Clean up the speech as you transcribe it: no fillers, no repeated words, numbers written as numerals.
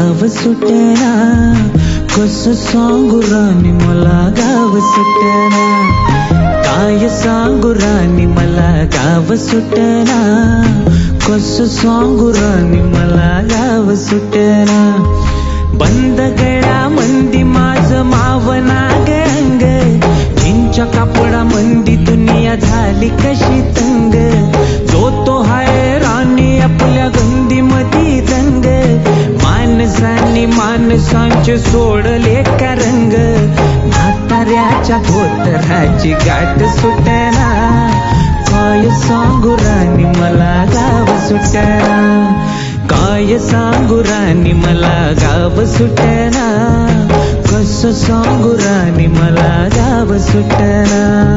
गाव सुटना, कसं सांगू राणी मला गाव सुटना, काय सांगू राणी मला गाव सुटना, कसं सांगू राणी मला गाव सुटना. बंद गळा मंदी माझं मावना गंग, चिंच्या कापडा मंदी दुनिया झाली कशी तंग, जो तो हाय राणी आपल्या गंदी मधी दंग, माणसांनी माणसांचे सोडले का रंग, म्हाताऱ्याच्या धोतराची गाठ सुटना, काय सांगू राणी मला गाव सुटना, काय सांगू राणी मला गाव सुटना, कसं सांगू राणी मला गाव सुटना.